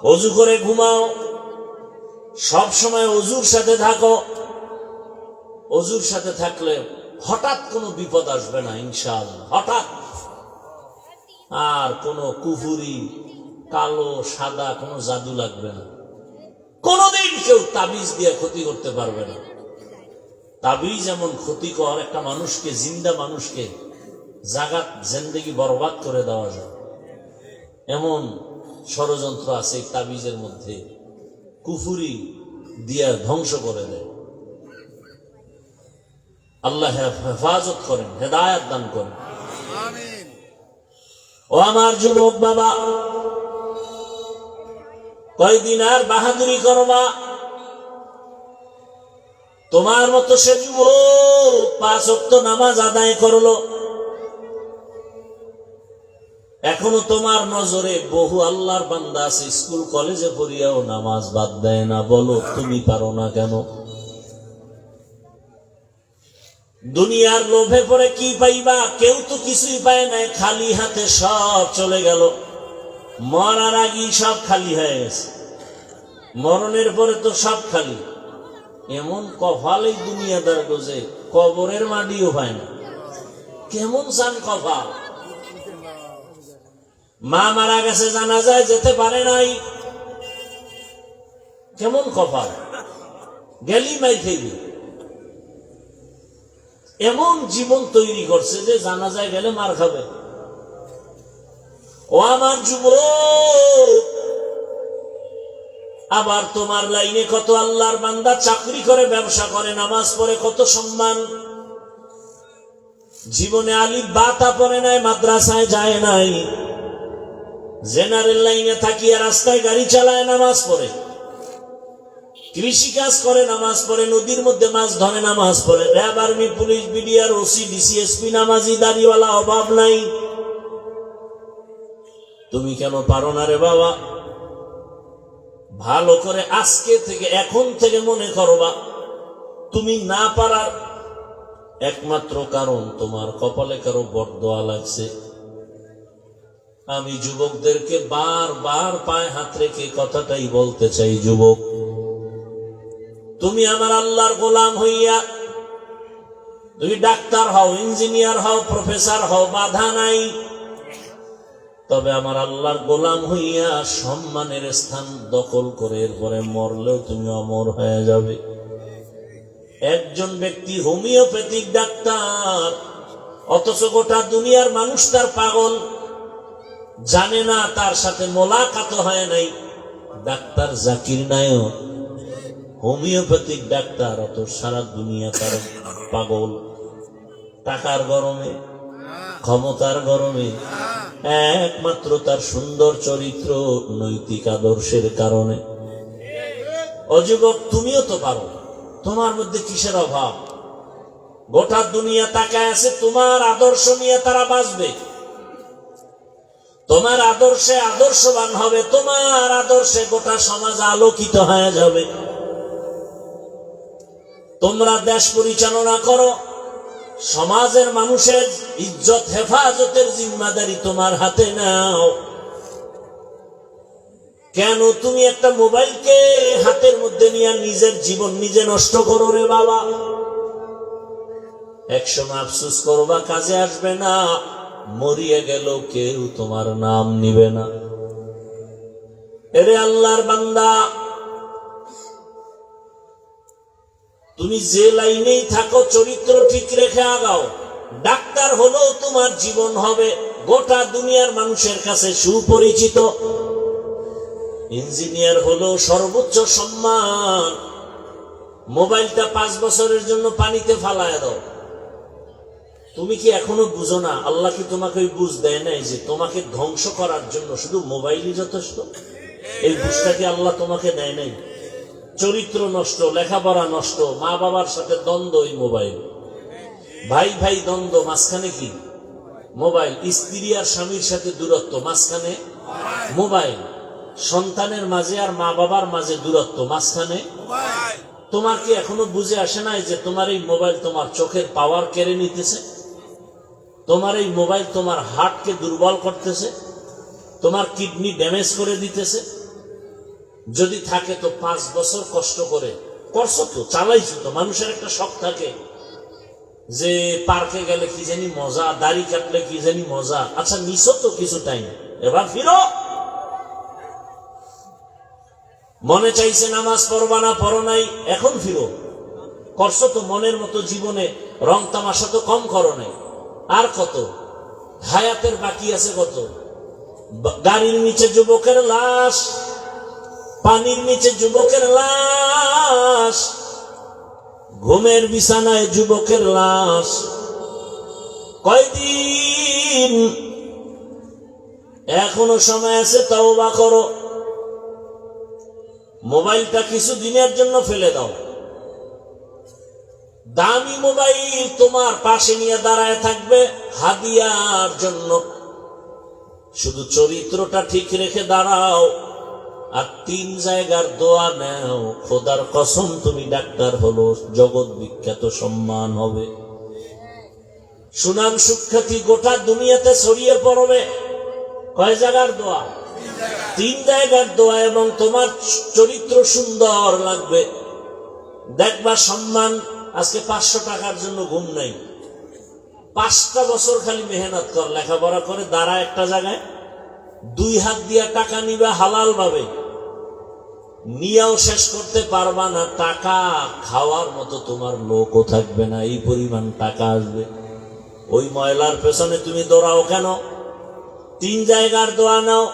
ওযু করে ঘুমাও, সব সময় ওযুর সাথে থাকো। ওযুর সাথে থাকলে হঠাৎ কোনো বিপদ আসবে না ইনশাআল্লাহ, হঠাৎ। আর কোনো কুফুরি, কালো সাদা কোনো জাদু লাগবে না। কোনদিন কেউ তাবিজ দিয়ে ক্ষতি করতে পারবে না। তাবিজ যেমন ক্ষতিকর, একটা মানুষকে, জিন্দা মানুষকে জাগাত জিন্দেগি বরবাদ করে দেওয়া যায়, এমন ষড়যন্ত্র আছে এই তাবিজের মধ্যে। কুফুরি দিয়া ধ্বংস করে দেয়। আল্লাহ হেফাজত করেন, হেদায়াত দান করেন। ও আমার যুবক বাবা, কয়দিন আর বাহাদুরি করবা? তোমার মতো সে যুবক 5 ওয়াক্ত নামাজ আদায় করলো, এখনো তোমার নজরে বহু আল্লাহর বান্দা আছে স্কুল কলেজে পড়িয়াও নামাজ বাদ দেয় না। বলো তুমি পারো না কেন? দুনিয়ার লোভে পড়ে কি পাইবা? কেউ তো কিছুই পায় নাই, খালি হাতে সব চলে গেল। মরার আগেই সব খালি হয়ে গেছে, মরণের পরে তো সব খালি। এমন কপাল এই দুনিয়াদার গোজে, কবরের মাটিও পায় না। কেমন চান কপাল! মা মারা গেছে, জানাজায় যেতে পারে নাই, কেমন কপাল! গেলি মাই খেলি। এমন জীবন তৈরি করছে যে জানাজায় গেলে মার খাবে। ও আমার যুবক, আবার তোমার লাইনে কত আল্লাহর বান্দা চাকরি করে, ব্যবসা করে, নামাজ পড়ে, কত সম্মান। জীবনে আলিফ বাতা পড়ে নাই, মাদ্রাসায় যায় নাই, জেনারেল লাইনে থাকিয়া রাস্তায় গাড়ি চালায়, নামাজ পড়ে, কৃষি কাজ করে, নামাজ পড়ে, নদীর মধ্যে মাছ ধরে, নামাজ পড়ে, RAB, army, police, BDR, OC, DC SP নামাজি, দাড়িওয়ালা, অভাব নাই। তুমি কেন পারো না রে বাবা? ভালো করে আজকে থেকে, এখন থেকে মনে করবা, তুমি না পারার একমাত্র কারণ তোমার কপালে কারো বরদোয়া লাগছে। আমি যুবকদেরকে বারবার পায়ে হাত রেখে কথাটাই বলতে চাই, যুবক, তুমি আমার আল্লাহর গোলাম হইয়া তুমি ডাক্তার হও, ইঞ্জিনিয়ার হও, প্রফেসর হও, বাধা নাই। তবে আমার আল্লাহর গোলাম হইয়া সম্মানের স্থান দখল করে এরপরে মরলেও তুমি অমর হয়ে যাবে। একজন ব্যক্তি হোমিওপ্যাথিক ডাক্তার, অথচ গোটা দুনিয়ার মানুষ তার পাগল, জানে না, তার সাথে মোলাকাত হয় নাই। Doctor Zakir Naik homeopathic doctor, অত সারা দুনিয়া তার পাগল। টাকার গরমে, ক্ষমতার গরমে, একমাত্র তার সুন্দর চরিত্র, নৈতিক আদর্শের কারণে। অযুবক, তুমিও তো পারো, তোমার মধ্যে কিসের অভাব? গোটা দুনিয়া তাকায় আছে, তোমার আদর্শ নিয়ে তারা বাঁচবে, তোমার আদর্শে আদর্শবান হবে, তোমার আদর্শে গোটা সমাজ আলোকিত হয়ে যাবে। তোমরা দেশ পরিচালনা করো, সমাজের মানুষের ইজ্জত হেফাজতের জিম্মাদারি তোমার হাতে নাও। কেন তুমি একটা মোবাইলকে হাতের মধ্যে নিয়ে নিজের জীবন নিজে নষ্ট করো রে বাবা? একসময় আফসোস করবা, কাজে আসবে না, মরিয়ে গেল কেউ তোমার নাম নিবে না। এরে আল্লাহর বান্দা, তুমি যে লাইনেই থাকো চরিত্র ঠিক রেখে আগাও। ডাক্তার হলেও তোমার জীবন হবে গোটা দুনিয়ার মানুষের কাছে সুপরিচিত। ইঞ্জিনিয়ার হলেও সর্বোচ্চ সম্মান। মোবাইলটা 5 বছরের জন্য পানিতে ফালায় দাও। তুমি কি এখনো বুঝো না? আল্লাহ কি তোমাকে ওই বুঝ দেয় নাই যে তোমাকে ধ্বংস করার জন্য শুধু মোবাইলই যথেষ্ট? এই বুঝটা কি আল্লাহ তোমাকে দেয় নাই? চরিত্র নষ্ট, লেখাপড়া নষ্ট, মা বাবার সাথে দ্বন্দ্ব, এই মোবাইল। ভাই ভাই দ্বন্দ্ব, মাঝখানে কি? মোবাইল। স্ত্রী আর স্বামীর সাথে দূরত্ব, মাঝখানে মোবাইল। সন্তানের মাঝে আর মা বাবার মাঝে দূরত্ব, মাঝখানে। তোমার কি এখনো বুঝে আসে নাই যে তোমার এই মোবাইল তোমার চোখের পাওয়ার কেড়ে নিতেছে? তোমার এই মোবাইল তোমার হার্টকে দুর্বল করতেছে, তোমার কিডনি ড্যামেজ করে দিতেছে? যদি থাকে তো 5 বছর কষ্ট করে করছো তো, চালাইছো তো। মানুষের একটা শখ থাকে যে পার্কে গেলে কি জানি মজা, দাড়ি কাটলে কি জানি মজা। আচ্ছা, নিছো তো কিছু টাইম, এবার ফিরো। মনে চাইছে নামাজ পড়বা না, পড়ো নাই, এখন ফিরো। করছো তো মনের মতো জীবনে, রং তামাশা তো কম করো নাই। আর কত হায়াতের বাকি আছে? কত গাড়ির নিচে যুবকের লাশ, পানির নিচে যুবকের লাশ, ঘুমের বিছানায় যুবকের লাশ। কয়দিন এখনো সময় আছে, তওবা করো। মোবাইলটা কিছু দিনের জন্য ফেলে দাও। দামি মোবাইল তোমার পাশে নিয়ে দাঁড়ায় থাকবে হাদিয়ার জন্য। শুধু চরিত্রটা ঠিক রেখে দাঁড়াও, আর 3 জায়গার দোয়া নাও। খোদার কসম, তুমি ডাক্তার হলো, জগৎ বিখ্যাত সম্মান হবে, সুনাম সুখ্যাতি গোটা দুনিয়াতে ছড়িয়ে পড়বে। কয় জায়গার দোয়া? 3 জায়গার দোয়া। এবং তোমার চরিত্র সুন্দর লাগবে, দেখবা সম্মান। আজকে 500 টাকার জন্য ঘুম নাই। 5টা বছর খালি মেহনত কর, লেখাপড়া করে দাঁড়া একটা জায়গায়, 2 হাত দিয়া টাকা নিবা হালাল ভাবে, নিয়েও শেষ করতে পারবা না। টাকা খাওয়ার মতো তোমার লোকও থাকবে না, এই পরিমাণ টাকা আসবে। ওই ময়লার পেছনে তুমি দৌড়াও কেন? 3 জায়গার দোয়া নাও।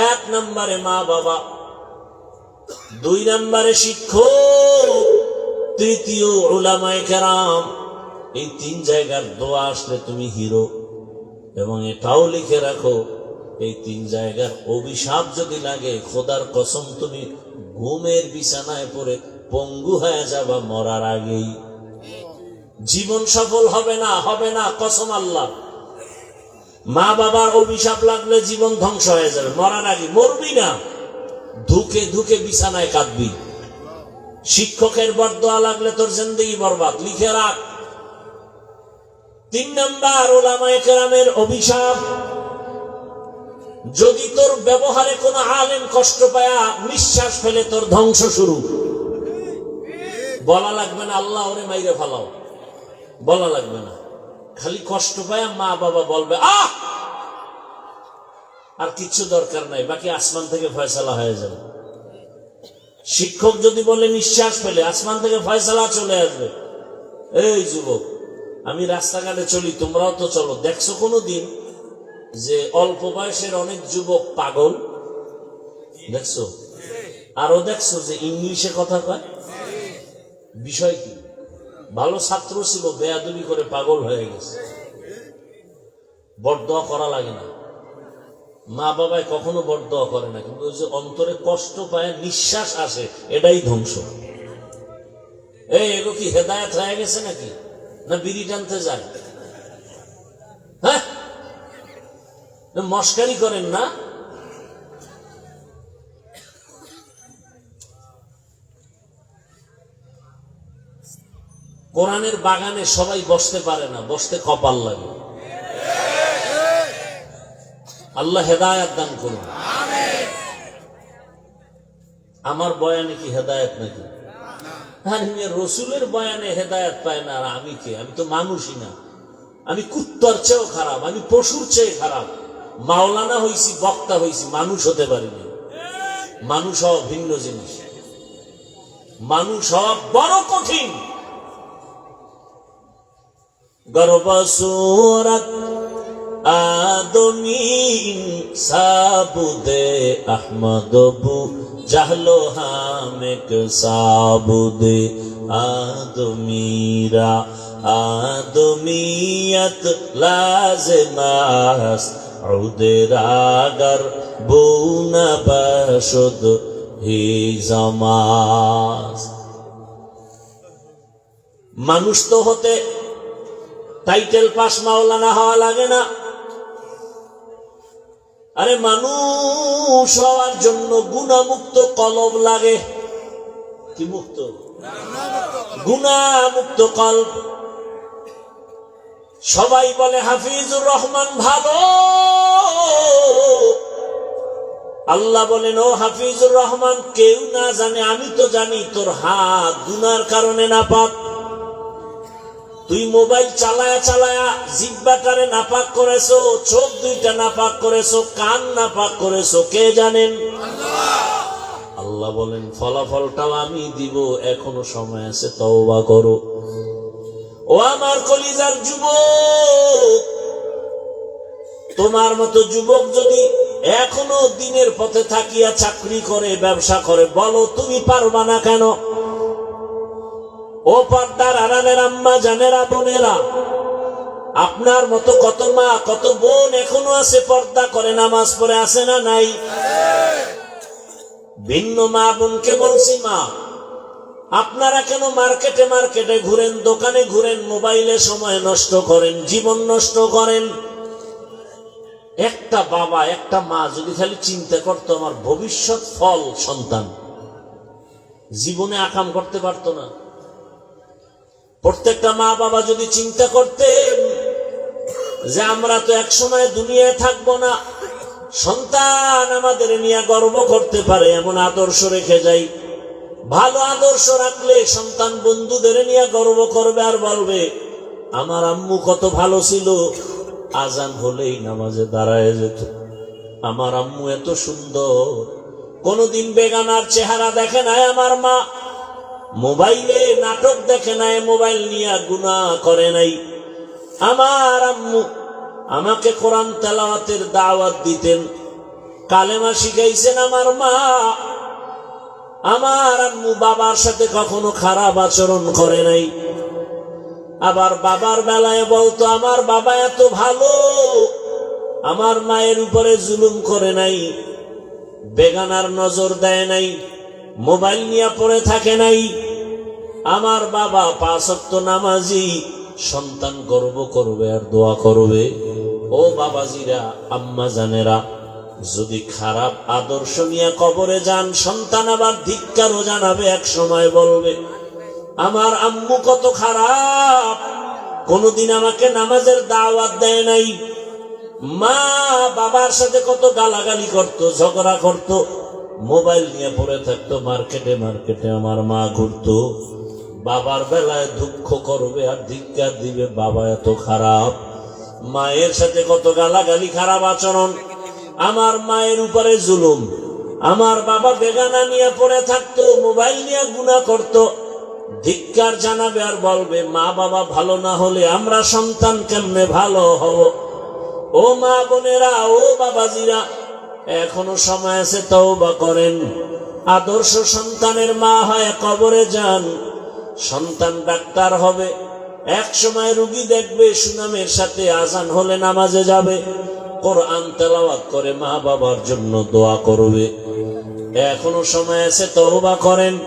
1 নম্বরে মা বাবা, 2 নম্বরে শিক্ষক, 3য় উলামায়ে কেরাম। এই 3 জায়গার দোয়া আসলে তুমি হিরো। এবং এটাও লিখে রাখো, এই 3 জায়গার অভিশাপ যদি লাগে, খোদার কসম তুমি ঘুমের বিছানায় পড়ে পঙ্গু হয়ে যাবা মরার আগেই। জীবন সফল হবে না, হবে না, কসম আল্লাহ। মা বাবার অভিশাপ লাগলে জীবন ধ্বংস হয়ে যাবে মরার আগে। মরবি না, ধুকে ধুকে বিছানায় কাঁদবি। শিক্ষকের বরদোয়া লাগলে তোর জিন্দেগি বরবাদ, লিখে রাখ। 3 নাম্বার উলামায়ে কেরামের অভিশাপ। যদি তোর ব্যবহারে কোনো আলেম কষ্ট পায়া নিঃশ্বাস ফেলে, তোর ধ্বংস শুরু। বলা লাগবে না আল্লাহ ওরে মাইরে ফেলাও, বলা লাগবে না। খালি কষ্ট পায়া মা বাবা বলবে, আহ আর কিচ্ছু দরকার নাই, বাকি আসমান থেকে ফয়সালা হয়ে যাবে। শিক্ষক যদি বলে নিঃশ্বাস ফেলে, আসমান থেকে ফয়সালা চলে আসবে। এই যুবক, আমি রাস্তাঘাটে চলি, তোমরাও তো চলো, দেখছো কোনো দিন যে অল্প বয়সের অনেক যুবক পাগল? দেখছো? আরো দেখছো যে ইংলিশে কথা কয়? বিষয় কি? ভালো ছাত্র ছিল, বেয়াদবি করে পাগল হয়ে গেছে। বরদোয়া করা লাগে না, মা বাবায় কখনো বরদোয়া করে না, কিন্তু ওই যে অন্তরে কষ্ট পায়, নিঃশ্বাস আসে, এটাই ধ্বংস। এগো কি হেদায়েত হয়ে গেছে নাকি? না বিড়ি টানতে যায়? হ্যাঁ, মস্কারি করেন না। কোরআনের বাগানে সবাই বসতে পারে না, বসতে কপাল লাগে। আল্লাহ হেদায়েত দান করুন। আমার বয়ানে কি হেদায়েত নাকি? রসুলের বয়ানে হেদায়েত পায় না, আর আমি কে? আমি তো মানুষই না, আমি কুত্তার চেয়েও খারাপ, আমি পশুর চেয়ে খারাপ। মাওলানা হইছি, বক্তা হইছি, মানুষ হতে পারিনি। মানুষ হওয়া ভিন্ন জিনিস, মানুষ হওয়া বড় কঠিন। গর্বসুরত আদমি সাবুদে আহমদ বু জাহলো হামেক সাবুদে আদমিরা আদমিয়ত লাজমাস উদরাগর বুনা বশুদ হি জামাস। মানুষ তো হতে টাইটেল পাস মাওলানা হওয়া লাগে না। আরে মানুষ হওয়ার জন্য গুণামুক্ত কলব লাগে। কি মুক্ত? গুণামুক্ত কলব। সবাই বলে হাফিজুর রহমান ভালো, আল্লাহ বলেন ও হাফিজুর রহমান, কেউ না জানে, আমি তো জানি তোর হাত গুনার কারণে নাপাক। তুই মোবাইল চালায়া চালায়া জিহ্বাটারে নাপাক করেছো, চোখ দুইটা নাপাক করেছো, কান নাপাক করেছো, কে জানেন? আল্লাহ বলেন ফলাফলটাও আমি দিব, এখনো সময় আছে, তওবা করো। ও আমার কলিজার যুবক, তোমার মতো যুবক যদি এখনো দিনের পথে থাকিয়া চাকরি করে, ব্যবসা করে, বলো তুমি পারবা না কেন? ও পর্দার আড়ালের আম্মা জানেরা, বোনেরা, আপনার মতো কত মা কত বোন এখনো আছে, পর্দা করে, নামাজ পড়ে, আছে না নাই? ভিন্ন মা বোনকে বলছি, মা আপনারা কেন মার্কেটে মার্কেটে ঘুরেন, দোকানে ঘুরেন, মোবাইলে সময় নষ্ট করেন, জীবন নষ্ট করেন? একটা বাবা একটা মা যদি খালি চিন্তা করতো আমার ভবিষ্যৎ ফল সন্তান, জীবনে আকাম করতে পারতো না। প্রত্যেকটা মা বাবা যদি চিন্তা করতেন যে আমরা তো এক সময় দুনিয়ায় থাকবো না, সন্তান আমাদের নিয়ে গর্ব করতে পারে এমন আদর্শ রেখে যাই। ভালো আদর্শ রাখলে সন্তান বন্ধুদের নিয়ে গর্ব করবে আর বলবে আমার আম্মু কত ভালো ছিল, আজান হলেই নামাজে দাঁড়ায় যেত, আমার আম্মু এত সুন্দর, কোনদিন বেগানার চেহারা দেখে নাই আমার মা, মোবাইলে নাটক দেখে নাই, মোবাইল নিয়ে গুনাহ করে নাই। আমার আম্মু আমাকে কোরআন তেলাওয়াতের দাওয়াত দিতেন, কালেমা শিখাইছেন আমার মা। আমার আম্মু বাবার সাথে কখনো খারাপ আচরণ করে নাই। আবার বাবার বেলায় বলতো আমার বাবা এত ভালো, আমার মায়ের উপরে জুলুম করে নাই, বেগানার নজর দেয় নাই, মোবাইল নিয়ে পড়ে থাকে নাই। আমার বাবা 5 ওয়াক্ত নামাজি, সন্তান গর্ব করবে আর দোয়া করবে। ও বাবাজিরা, আম্মা জানেরা, যদি খারাপ আদর্শ নিয়ে কবরে যান, সন্তান আবার ধিক্কারও জানাবে, এক সময় বলবে আমার আম্মু কত খারাপ, কোনদিন আমাকে নামাজের দাওয়াত দেয় নাই। মা বাবার সাথে কত গালাগালি করত, ঝগড়া করত, মোবাইল নিয়ে পড়ে থাকতো, মার্কেটে মার্কেটে আমার মা ঘুরতো। বাবার বেলায় দুঃখ করবে আর ধিক্কার দিবে, বাবা এত খারাপ। মায়ের সাথে কত গালাগালি, খারাপ আচরণ। আমার মায়ের উপরে জুলুম, আমার বাবা বেগানা নিয়ে পড়ে থাকতো, মোবাইল নিয়ে গুনাহ করত, ধিক্কার জানাবে আর বলবে মা বাবা ভালো না হলে আমরা সন্তান কেমনে ভালো হব। ও মা বোনেরা, ও বাবাজিরা, এখনো সময় আছে, তওবা করেন। আদর্শ সন্তানের মা হয় কবরে যান, সন্তান ডাক্তার হবে, এক সময় রুগী দেখবে, সুনামের সাথে আজান হলে নামাজে যাবে, কোরআন তেলাওয়াত করে মা বাবার জন্য দোয়া করবে। এখনো সময় আছে, তওবা করেন।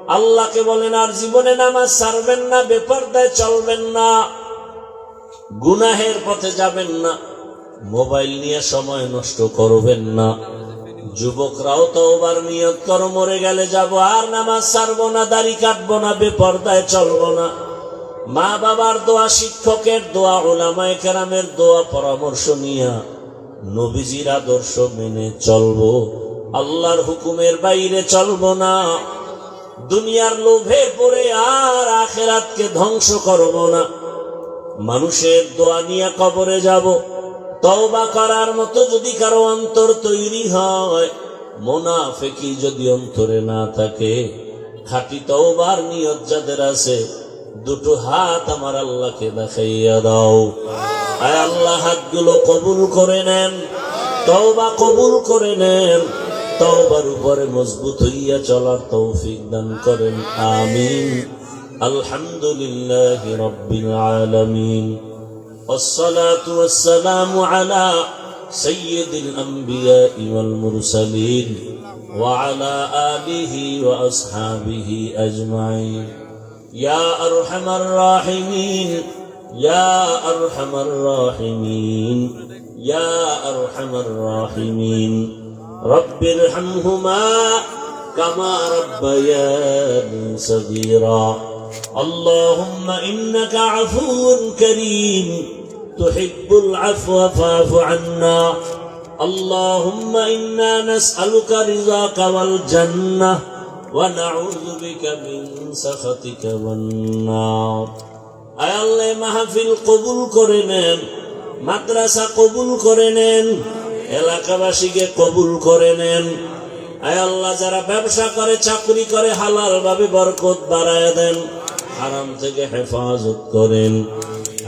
আল্লাহকে বলেন আর জীবনে নামাজ ছাড়বেন না, বেপরদায় চলবেন না, গুনাহের পথে যাবেন না, মোবাইল নিয়ে সময় নষ্ট করবেন না। যুবকরাও তওবার নিয়ত করো, মরে গেলে যাব, আর নামাজ ছাড়বো না, দাড়ি কাটবো না, বেপরদায় চলবো না। মা বাবার দোয়া, শিক্ষকের দোয়া, উলামায়ে কেরামের দোয়া পরামর্শ নিয়া নবীজির আদর্শ মেনে চলবো, আল্লাহর হুকুমের বাইরে চলবো না। দুনিয়ার লোভে পড়ে আর আখিরাতকে ধ্বংস করবো না। মানুষের দোয়া নিয়ে কবরে যাব। তওবা করার মতো যদি কারো অন্তর তৈরি হয়, মুনাফিকি যদি অন্তরে না থাকে, খাঁটি তওবার নিয়ত যাদের আছে, দুটো হাত আমার আল্লাহকে দেখাইয়া দাও। আয় আল্লাহ, হাতগুলো কবুল করে নেন, তওবা কবুল করে নেন, তওবার উপরে মজবুত হইয়া চলার তৌফিক দান করেন। আমিন। আলহামদুলিল্লাহি রাব্বিল আলামিন। والصلاة والسلام على سيد الأنبياء والمرسلين وعلى آله وأصحابه أجمعين. يا أرحم الراحمين، يا أرحم الراحمين، يا أرحم الراحمين. رب ارحمهما كما ربياني صغيرا. اللهم إنك عفو كريم تحب العفو فاعف عنا. اللهم إنا نسألك رضاك والجنة ونعوذ بك من سخطك والنار. আয় আল্লাহ, মাহফিল কবুল করে নেন, মাদ্রাসা কবুল করে নেন, এলাকাবাসীকে কবুল করে নেন। আয় আল্লাহ, যারা ব্যবসা করে, চাকরি করে, হালাল ভাবে বরকত বাড়ায় দেন, হারাম থেকে হেফাজত করেন।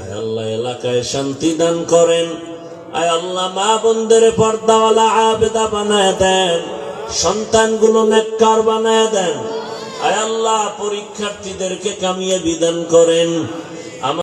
আয় আল্লাহ, এলাকায় শান্তি দান করেন। আয় আল্লাহ, মা বোনদের পর্দাওয়ালা আবেদা বানায় দেন, সন্তানগুলো নেককার বানায় দেন। আয় আল্লাহ, পরীক্ষার্থীদেরকে কামিয়াবি দান করেন।